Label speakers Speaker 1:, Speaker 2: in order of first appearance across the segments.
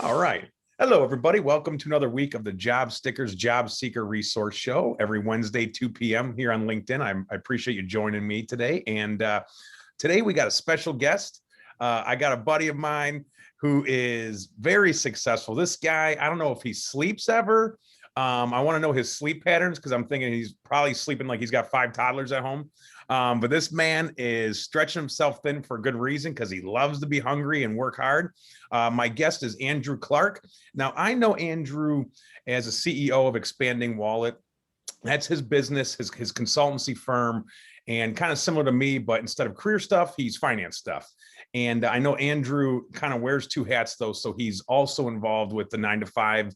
Speaker 1: All right. Hello, everybody. Welcome to another week of the Jobsticker's Jobseeker Resource Show every Wednesday, 2 p.m. here on LinkedIn. I appreciate you joining me today. And today we got a special guest. I got a buddy of mine who is very successful. This guy, I don't know if he sleeps ever. I want to know his sleep patterns because I'm thinking he's probably sleeping like he's got 5 toddlers at home. But this man is stretching himself thin for a good reason because he loves to be hungry and work hard. My guest is Andrew Clark. Now, I know Andrew as a CEO of Expanding Wallet. That's his business, his consultancy firm, and kind of similar to me, but instead of career stuff, he's finance stuff. And I know Andrew kind of wears 2 hats, though. So he's also involved with the 9 to 5.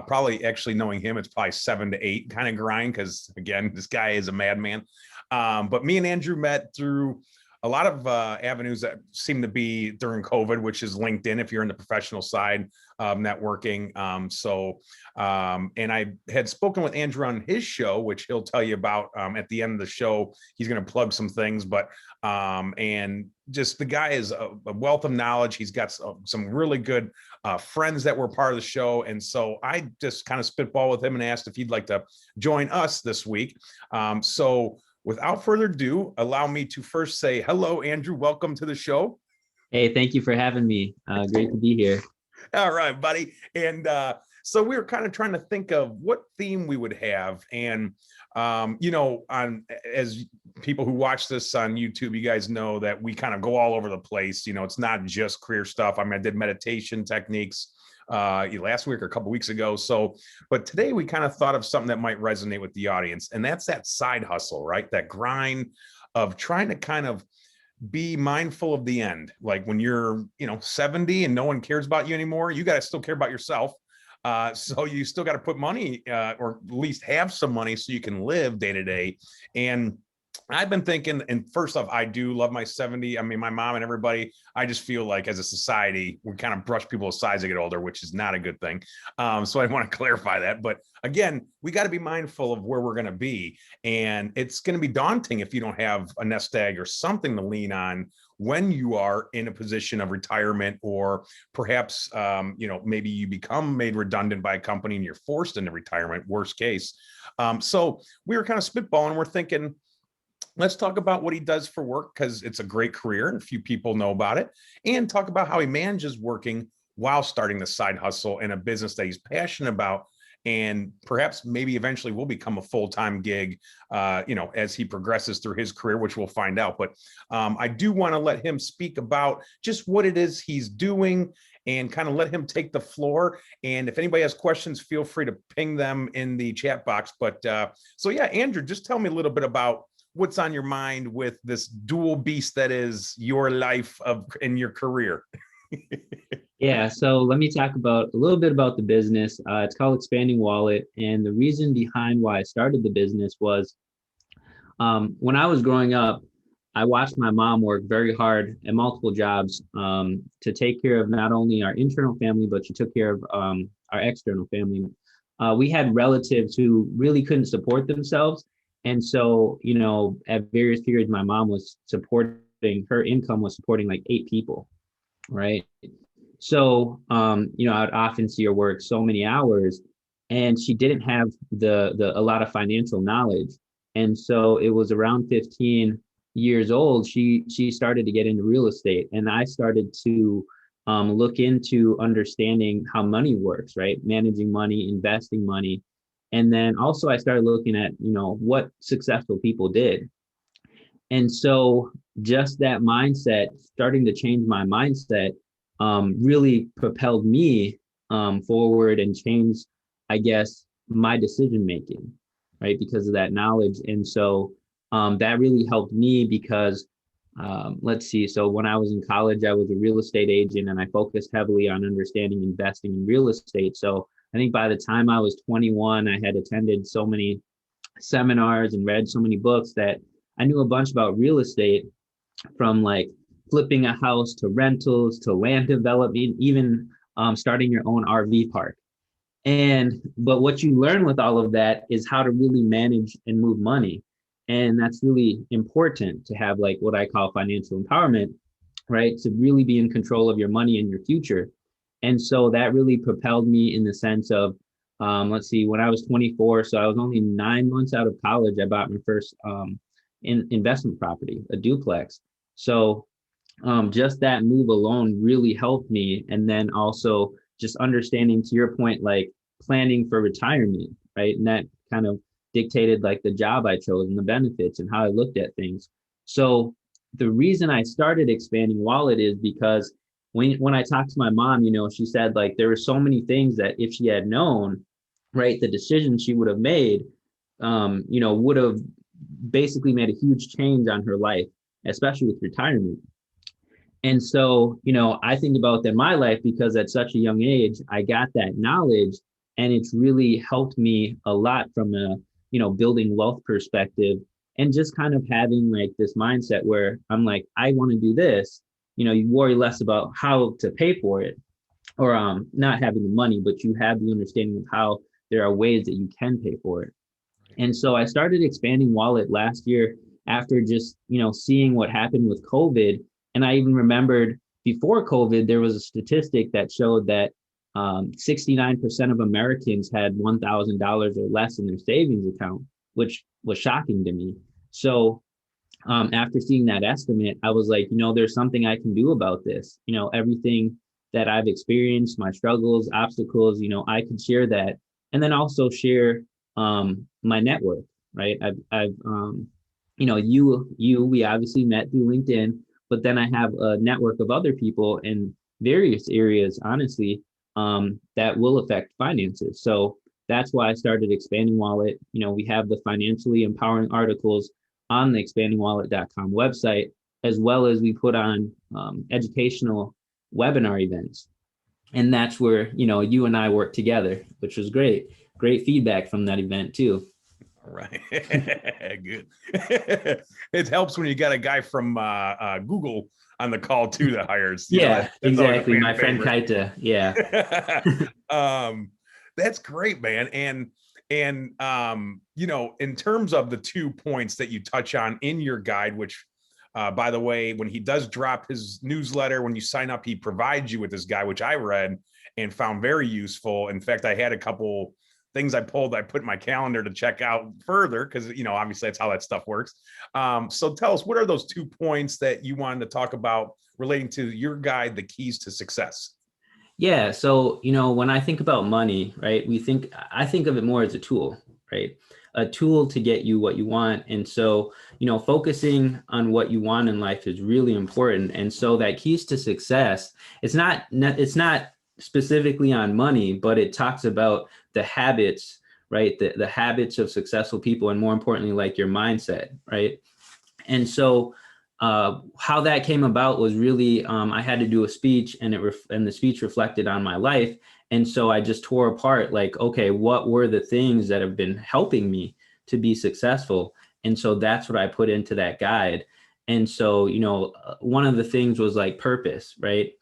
Speaker 1: Probably actually knowing him, it's probably 7 to 8 kind of grind because, again, this guy is a madman. But me and Andrew met through a lot of avenues that seem to be during COVID, which is LinkedIn if you're in the professional side of networking. And I had spoken with Andrew on his show, which he'll tell you about at the end of the show. He's going to plug some things, but and just the guy is a wealth of knowledge. He's got some really good friends that were part of the show. And so I just kind of spitball with him and asked if he'd like to join us this week. So without further ado, allow me to first say hello, Andrew. Welcome to the show.
Speaker 2: Hey, thank you for having me. Great to be here.
Speaker 1: All right, buddy. And so we were kind of trying to think of what theme we would have. And, as people who watch this on YouTube, you guys know that we kind of go all over the place. It's not just career stuff. I mean, I did meditation techniques last week or a couple weeks ago. But today we kind of thought of something that might resonate with the audience. And that's that side hustle, right? That grind of trying to kind of be mindful of the end. Like when you're, 70 and no one cares about you anymore, you got to still care about yourself. So you still got to put money or at least have some money so you can live day to day. And I've been thinking, and first off, I do love my 70. I mean, my mom and everybody, I just feel like as a society, we kind of brush people aside as they get older, which is not a good thing. So I want to clarify that. But again, we got to be mindful of where we're going to be. And it's going to be daunting if you don't have a nest egg or something to lean on when you are in a position of retirement, or perhaps, maybe you become made redundant by a company and you're forced into retirement, worst case. So we were kind of spitballing. We're thinking, let's talk about what he does for work because it's a great career and few people know about it, and talk about how he manages working while starting the side hustle in a business that he's passionate about, and perhaps maybe eventually will become a full-time gig, as he progresses through his career, which we'll find out. But I do want to let him speak about just what it is he's doing and kind of let him take the floor. And if anybody has questions, feel free to ping them in the chat box. But so yeah, Andrew, just tell me a little bit about what's on your mind with this dual beast that is your life in your career.
Speaker 2: Yeah, so let me talk a little bit about the business. It's called Expanding Wallet. And the reason behind why I started the business was when I was growing up, I watched my mom work very hard at multiple jobs to take care of not only our internal family, but she took care of our external family. We had relatives who really couldn't support themselves. And so, at various periods, my mom was her income was supporting like 8 people, right? So, I'd often see her work so many hours, and she didn't have a lot of financial knowledge. And so it was around 15 years old, she started to get into real estate. And I started to look into understanding how money works, right? Managing money, investing money. And then also I started looking at, what successful people did. And so just that mindset, starting to change my mindset, really propelled me forward and changed, I guess, my decision making, right? Because of that knowledge. And so that really helped me because let's see. So when I was in college, I was a real estate agent and I focused heavily on understanding investing in real estate. So I think by the time I was 21, I had attended so many seminars and read so many books that I knew a bunch about real estate, from like flipping a house to rentals to land development, even starting your own RV park. But what you learn with all of that is how to really manage and move money. And that's really important to have, like what I call financial empowerment, right? To really be in control of your money and your future. And so that really propelled me in the sense of, let's see, when I was 24, so I was only 9 months out of college, I bought my first investment property, a duplex. So just that move alone really helped me. And then also just understanding, to your point, like planning for retirement, right? And that kind of dictated like the job I chose and the benefits and how I looked at things. So the reason I started Expanding Wallet is because when I talked to my mom, she said like there were so many things that if she had known, right, the decision she would have made, would have basically made a huge change on her life, especially with retirement. And so, I think about that in my life because at such a young age, I got that knowledge, and it's really helped me a lot from a, building wealth perspective, and just kind of having like this mindset where I'm like, I want to do this. You worry less about how to pay for it, or not having the money, but you have the understanding of how there are ways that you can pay for it. And so I started Expanding Wallet last year after just, seeing what happened with COVID. And I even remembered before COVID, there was a statistic that showed that 69% of Americans had $1,000 or less in their savings account, which was shocking to me. So after seeing that estimate, I was like, there's something I can do about this. Everything that I've experienced, my struggles, obstacles, I could share that. And then also share my network, right? I've we obviously met through LinkedIn, but then I have a network of other people in various areas, honestly, that will affect finances. So that's why I started Expanding Wallet. We have the financially empowering articles on the expandingwallet.com website, as well as we put on educational webinar events. And that's where, you and I work together, which was great. Great feedback from that event too.
Speaker 1: All right. Good. It helps when you got a guy from Google on the call too that hires.
Speaker 2: Yeah, exactly. My friend Kaita. Yeah.
Speaker 1: That's great, man. And in terms of the 2 points that you touch on in your guide, which by the way, when he does drop his newsletter, when you sign up, he provides you with this guide, which I read and found very useful. In fact, I had a couple things I put in my calendar to check out further because, obviously that's how that stuff works. So tell us, what are those 2 points that you wanted to talk about relating to your guide, The Keys to Success?
Speaker 2: Yeah. So, when I think about money, right, I think of it more as a tool, right? A tool to get you what you want. And so, focusing on what you want in life is really important. And so that keys to success, it's not specifically on money, but it talks about the habits, right? The habits of successful people, and more importantly, like your mindset, right? And so how that came about was really, I had to do a speech, and the speech reflected on my life. And so I just tore apart, like, okay, what were the things that have been helping me to be successful? And so that's what I put into that guide. And so, one of the things was like purpose, right?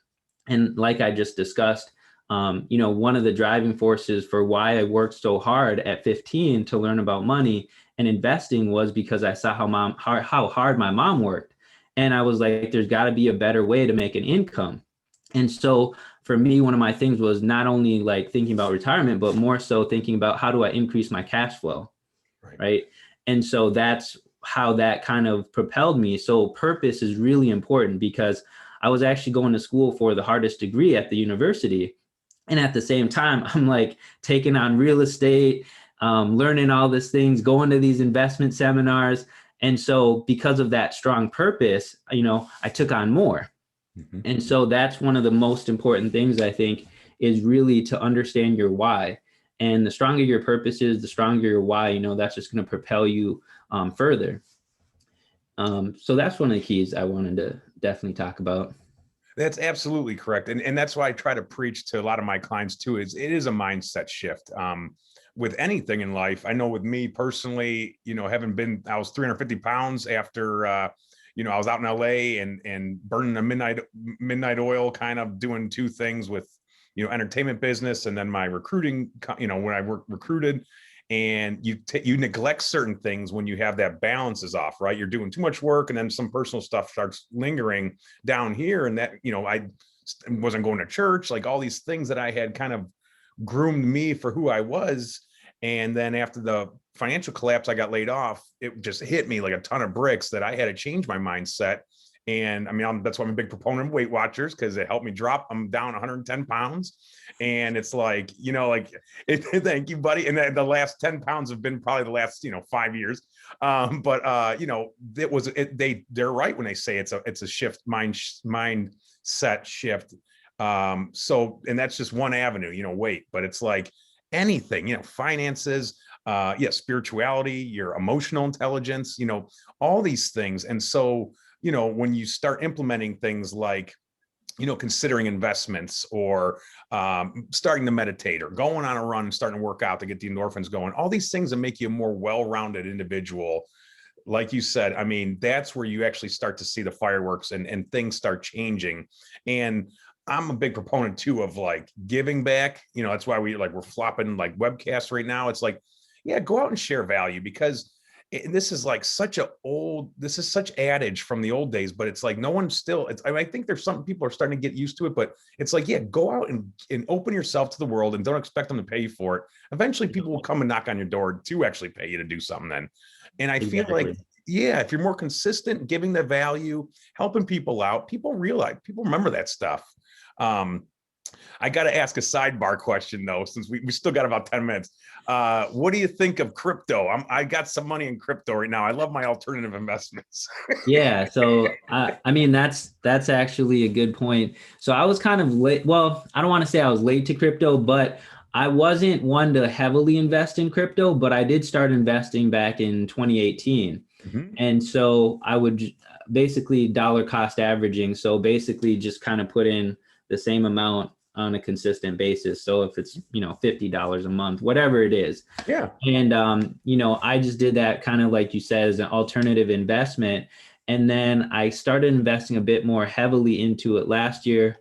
Speaker 2: And like I just discussed, one of the driving forces for why I worked so hard at 15 to learn about money and investing was because I saw how hard my mom worked. And I was like, there's got to be a better way to make an income. And so for me, one of my things was not only like thinking about retirement, but more so thinking about how do I increase my cash flow, right? And so that's how that kind of propelled me. So purpose is really important because I was actually going to school for the hardest degree at the university. And at the same time, I'm like taking on real estate, learning all these things, going to these investment seminars. And so because of that strong purpose, I took on more. Mm-hmm. And so that's one of the most important things, I think, is really to understand your why. And the stronger your purpose is, the stronger your why, that's just going to propel you further. So that's one of the keys I wanted to definitely talk about.
Speaker 1: That's absolutely correct. And that's why I try to preach to a lot of my clients too, is it is a mindset shift. With anything in life, I know with me personally, I was 350 pounds after, I was out in LA and burning a midnight oil, kind of doing 2 things with, entertainment business. And then my recruiting, when I recruited, and you neglect certain things when you have that balance is off, right? You're doing too much work, and then some personal stuff starts lingering down here. And that, I wasn't going to church, like all these things that I had kind of groomed me for who I was. And then after the financial collapse, I got laid off. It just hit me like a ton of bricks that I had to change my mindset. And I mean, that's why I'm a big proponent of Weight Watchers, because it helped me drop. I'm down 110 pounds. And it's like, thank you, buddy. And the last 10 pounds have been probably the last, 5 years. They're right when they say it's a shift, mindset shift. And that's just one avenue, weight, but it's like anything, finances, spirituality, your emotional intelligence, all these things. And so, when you start implementing things like, considering investments or starting to meditate or going on a run and starting to work out to get the endorphins going, all these things that make you a more well-rounded individual. Like you said, I mean, that's where you actually start to see the fireworks and things start changing. And I'm a big proponent too of like giving back. That's why we're flopping like webcasts right now. It's like, go out and share value, because this is such adage from the old days, but it's like no one still, I think there's some people are starting to get used to it, but it's like, go out and open yourself to the world and don't expect them to pay you for it. Eventually people will come and knock on your door to actually pay you to do something then. And I feel like, if you're more consistent, giving the value, helping people out, people remember that stuff. I got to ask a sidebar question though, since we still got about 10 minutes. What do you think of crypto? I got some money in crypto right now. I love my alternative investments.
Speaker 2: Yeah. So, I mean, that's actually a good point. So I was kind of late. Well, I don't want to say I was late to crypto, but I wasn't one to heavily invest in crypto, but I did start investing back in 2018. Mm-hmm. And so I would basically dollar cost averaging. So basically just kind of put in the same amount on a consistent basis. So if it's, $50 a month, whatever it is.
Speaker 1: Yeah.
Speaker 2: And, I just did that kind of like you said, as an alternative investment. And then I started investing a bit more heavily into it last year.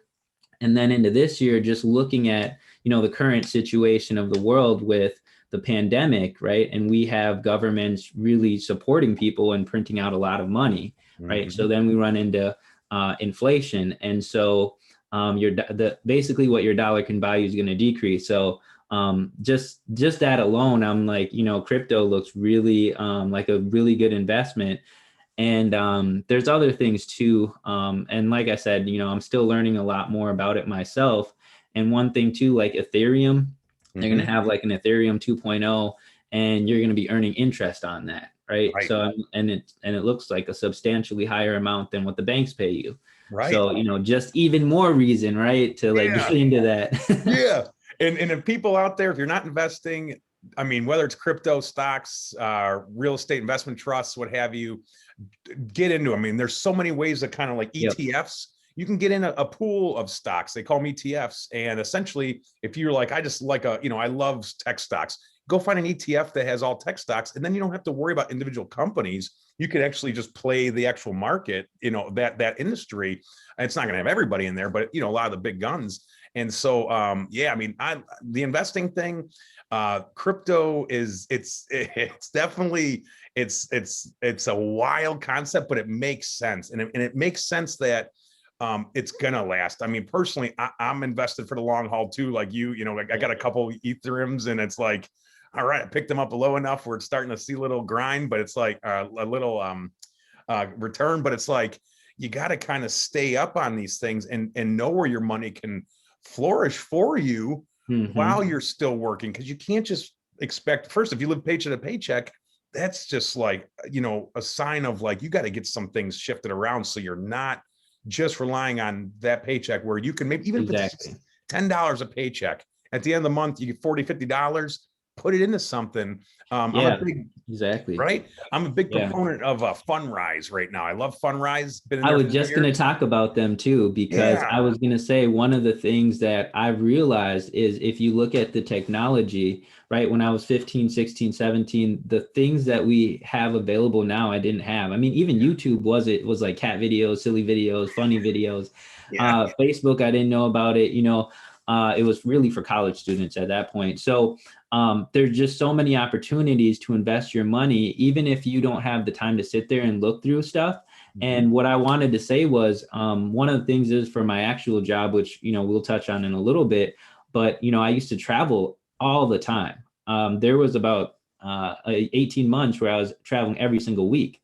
Speaker 2: And then into this year, just looking at, the current situation of the world with the pandemic, right? And we have governments really supporting people and printing out a lot of money, right? Mm-hmm. So then we run into inflation. And so basically what your dollar can buy you is going to decrease. So just that alone, I'm like, crypto looks really like a really good investment. And there's other things too. And like I said, I'm still learning a lot more about it myself. And one thing too, like Ethereum, mm-hmm. they're going to have like an Ethereum 2.0, and you're going to be earning interest on that. Right. So, and it looks like a substantially higher amount than what the banks pay you. Right. So, just even more reason, right, to get into that.
Speaker 1: Yeah. And if people out there, if you're not investing, I mean, whether it's crypto, stocks, real estate investment trusts, what have you, get into them. I mean, there's so many ways that kind of like ETFs. Yep. You can get in a pool of stocks. They call them ETFs. And essentially, if you're like, I just like I love tech stocks, go find an ETF that has all tech stocks. And then you don't have to worry about individual companies. You can actually just play the actual market, that industry. It's not going to have everybody in there, but a lot of the big guns. And so, I mean, the investing thing, crypto it's definitely, it's a wild concept, but it makes sense. And it makes sense that it's gonna last. I mean, personally, I'm invested for the long haul too. Like I got a couple Ethereums, and it's like, all right, I picked them up low enough where it's starting to see a little grind, but it's like a little return. But it's like, you got to kind of stay up on these things and know where your money can flourish for you, mm-hmm. while you're still working. Because you can't just expect, first, if you live paycheck to paycheck, that's just like, a sign of like, you got to get some things shifted around, so you're not just relying on that paycheck, where you can maybe even exactly. put $10 a paycheck. At the end of the month, you get $40, $50, put it into something.
Speaker 2: Exactly.
Speaker 1: Right. I'm a big proponent of Fundrise right now. I love Fundrise.
Speaker 2: I was just going to talk about them too, because I was going to say, one of the things that I've realized is, if you look at the technology, right, when I was 15, 16, 17, the things that we have available now, I didn't have. I mean, even YouTube was like cat videos, silly videos, funny videos. Facebook, I didn't know about it. It was really for college students at that point. So there's just so many opportunities to invest your money, even if you don't have the time to sit there and look through stuff. And what I wanted to say was, one of the things is for my actual job, which, we'll touch on in a little bit, but, I used to travel all the time. There was about 18 months where I was traveling every single week.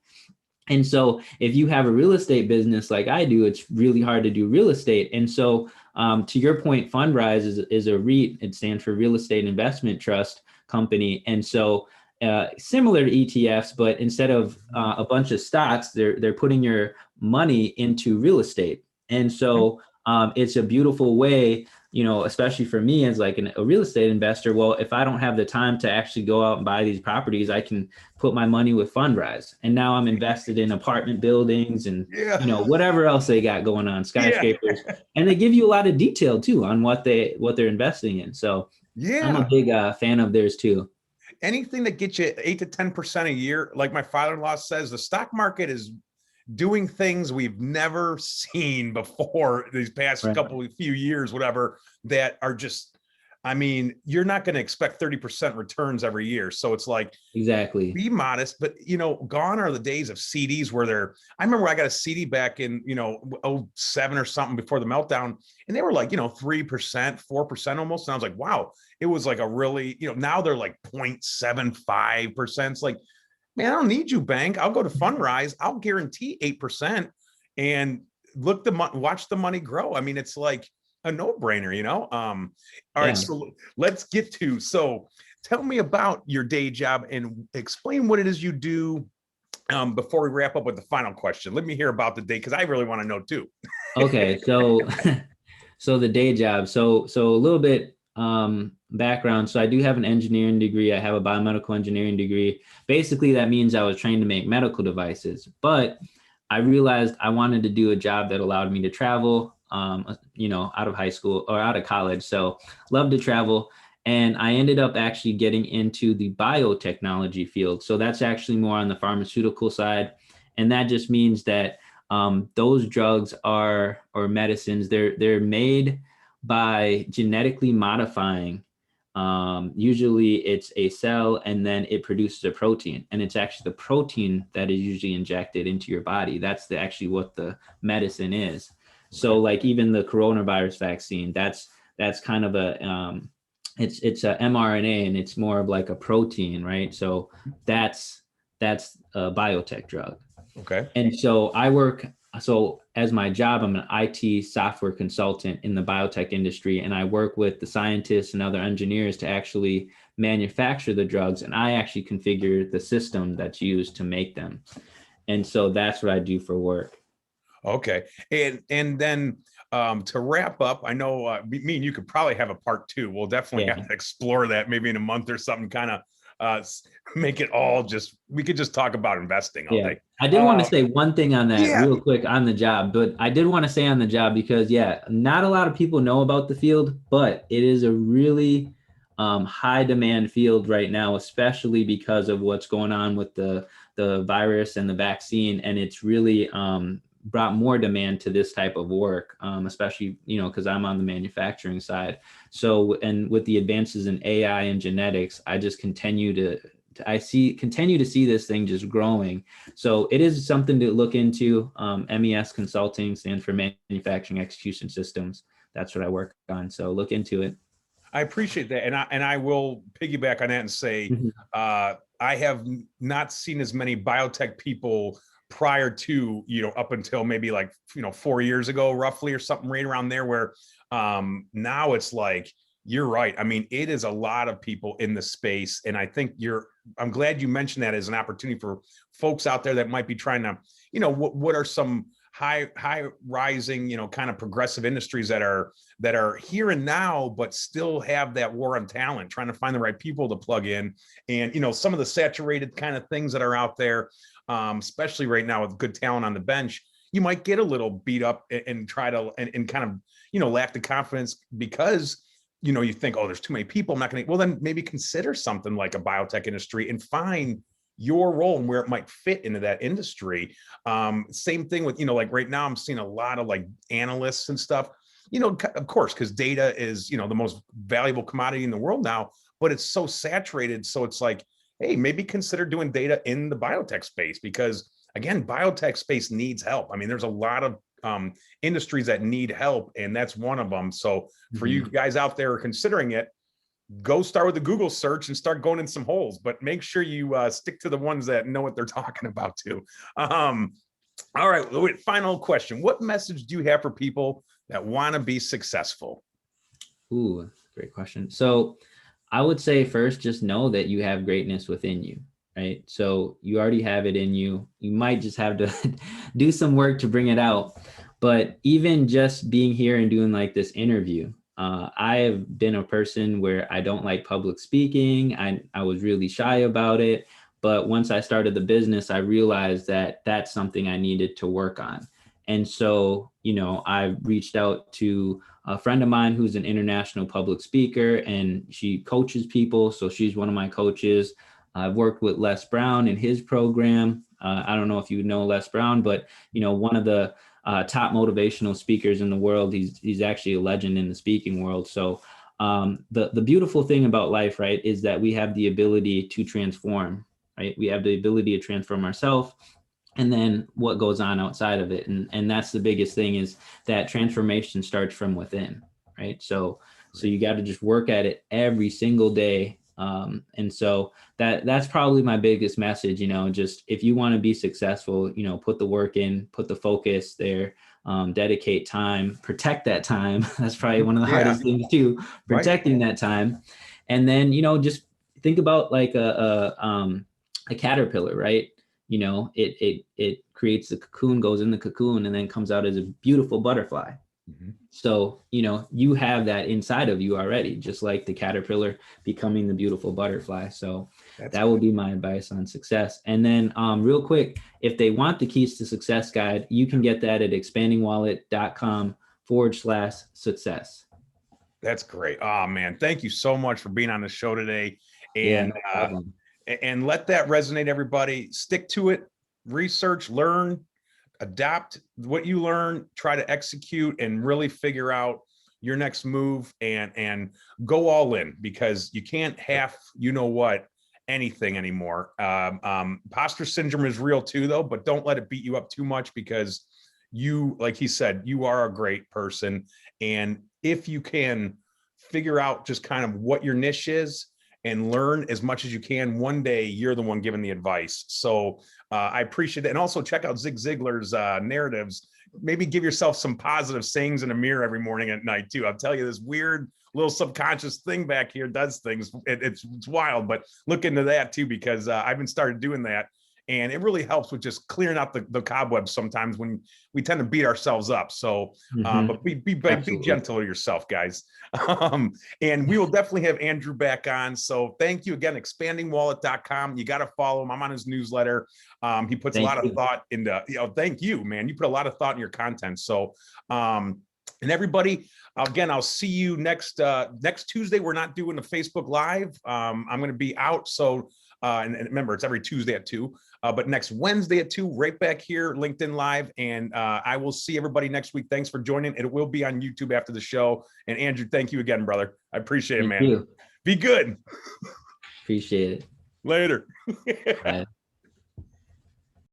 Speaker 2: And so if you have a real estate business like I do, it's really hard to do real estate. And so to your point, Fundrise is a REIT. It stands for Real Estate Investment Trust Company. And so similar to ETFs, but instead of a bunch of stocks, they're putting your money into real estate. And so it's a beautiful way, especially for me as like a real estate investor. Well, if I don't have the time to actually go out and buy these properties, I can put my money with Fundrise. And now I'm invested in apartment buildings and, whatever else they got going on, skyscrapers. Yeah. And they give you a lot of detail too on what they're investing in. So I'm a big fan of theirs too.
Speaker 1: Anything that gets you 8 to 10% a year, like my father-in-law says, the stock market is doing things we've never seen before these past few years, whatever, that are just, you're not going to expect 30% returns every year. So it's like, exactly, be modest, but gone are the days of CDs where I remember I got a CD back in, 07 or something before the meltdown, and they were like, 3%, 4% almost. And I was like, wow, it was like a really, now they're like 0.75%. It's like, man, I don't need you, bank. I'll go to Fundrise. I'll guarantee 8% and watch the money grow. It's like a no-brainer, all right, so let's get to, tell me about your day job and explain what it is you do before we wrap up with the final question. Let me hear about the day, because I really want to know too.
Speaker 2: Okay, so the day job. So a little bit background. So I do have an engineering degree. I have a biomedical engineering degree. Basically, that means I was trained to make medical devices, but I realized I wanted to do a job that allowed me to travel, out of high school or out of college. So love to travel. And I ended up actually getting into the biotechnology field. So that's actually more on the pharmaceutical side. And that just means that those drugs or medicines, they're made by genetically modifying. Usually it's a cell and then it produces a protein, and it's actually the protein that is usually injected into your body. That's actually what the medicine is. Okay. So like even the coronavirus vaccine, that's kind of a, it's a mRNA, and it's more of like a protein, right? So that's a biotech drug.
Speaker 1: Okay.
Speaker 2: And so as my job, I'm an IT software consultant in the biotech industry, and I work with the scientists and other engineers to actually manufacture the drugs, and I actually configure the system that's used to make them. And so that's what I do for work.
Speaker 1: Okay. And then to wrap up, I know me and you could probably have a part 2. We'll definitely have to explore that maybe in a month or something, kind of make it all we could just talk about investing all day.
Speaker 2: I did want to say one thing on that real quick on the job, but I did want to say on the job, because not a lot of people know about the field, but it is a really high demand field right now, especially because of what's going on with the virus and the vaccine. And it's really brought more demand to this type of work, especially, because I'm on the manufacturing side. So, and with the advances in AI and genetics, I just continue to see this thing just growing. So it is something to look into. MES Consulting stands for Manufacturing Execution Systems. That's what I work on. So look into it.
Speaker 1: I appreciate that. And I will piggyback on that and say, I have not seen as many biotech people prior to, up until maybe 4 years ago, roughly, or something right around there, where now it's like, you're right. It is a lot of people in the space. And I think I'm glad you mentioned that as an opportunity for folks out there that might be trying to, what are some high rising, kind of progressive industries that are here and now, but still have that war on talent, trying to find the right people to plug in. And, some of the saturated kind of things that are out there, especially right now with good talent on the bench, you might get a little beat up and try to, and kind of, lack the confidence because, you think, oh, there's too many people. I'm not going to, well, then maybe consider something like a biotech industry and find your role and where it might fit into that industry. Same thing with, like right now I'm seeing a lot of analysts and stuff. of course, because data is, the most valuable commodity in the world now, but it's so saturated. So it's like, hey, maybe consider doing data in the biotech space, because again, biotech space needs help. I mean, there's a lot of industries that need help, and that's one of them. So for you guys out there considering it, go start with a Google search and start going in some holes, but make sure you stick to the ones that know what they're talking about too. All right, final question. What message do you have for people that want to be successful?
Speaker 2: Ooh, great question. So I would say first, just know that you have greatness within you, right? So you already have it in you. You might just have to do some work to bring it out. But even just being here and doing like this interview, I have been a person where I don't like public speaking. I was really shy about it. But once I started the business, I realized that that's something I needed to work on. And so, I reached out to a friend of mine who's an international public speaker, and she coaches people. So she's one of my coaches. I've worked with Les Brown in his program. I don't know if you know Les Brown, but, one of the top motivational speakers in the world. He's actually a legend in the speaking world. So the beautiful thing about life, right, is that we have the ability to transform, right? We have the ability to transform ourselves, and then what goes on outside of it. And that's the biggest thing, is that transformation starts from within, right? So you got to just work at it every single day. And so that's probably my biggest message, just if you want to be successful, put the work in, put the focus there, dedicate time, protect that time. That's probably one of the hardest things too, protecting that time. And then, just think about like a caterpillar, right? It creates the cocoon, goes in the cocoon, and then comes out as a beautiful butterfly. So, you have that inside of you already, just like the caterpillar becoming the beautiful butterfly. So that would be my advice on success. And then real quick, if they want the Keys to Success guide, you can get that at expandingwallet.com/success.
Speaker 1: That's great. Oh man, thank you so much for being on the show today. And
Speaker 2: no problem.
Speaker 1: And let that resonate, everybody. Stick to it, research, learn, adapt what you learn, try to execute, and really figure out your next move, and go all in, because you can't half anything anymore. Imposter syndrome is real too, though, but don't let it beat you up too much, because you, like he said, you are a great person. And if you can figure out just kind of what your niche is and learn as much as you can, one day you're the one giving the advice. So I appreciate it. And also check out Zig Ziglar's narratives. Maybe give yourself some positive sayings in a mirror every morning and night too. I'll tell you, this weird little subconscious thing back here does things. It's wild, but look into that too, because I've been started doing that. And it really helps with just clearing out the cobwebs sometimes when we tend to beat ourselves up. So, but be gentle to yourself, guys. And we will definitely have Andrew back on. So thank you again, expandingwallet.com. You got to follow him. I'm on his newsletter. He puts a lot of thought into, thank you, man. You put a lot of thought in your content. So, and everybody, again, I'll see you next Tuesday. We're not doing a Facebook Live. I'm going to be out. So, and remember, it's every Tuesday at 2. But next Wednesday at 2, right back here, LinkedIn Live. And I will see everybody next week. Thanks for joining. It will be on YouTube after the show. And Andrew, thank you again, brother. I appreciate it, man. Be good.
Speaker 2: Appreciate it.
Speaker 1: Later.
Speaker 2: Bye.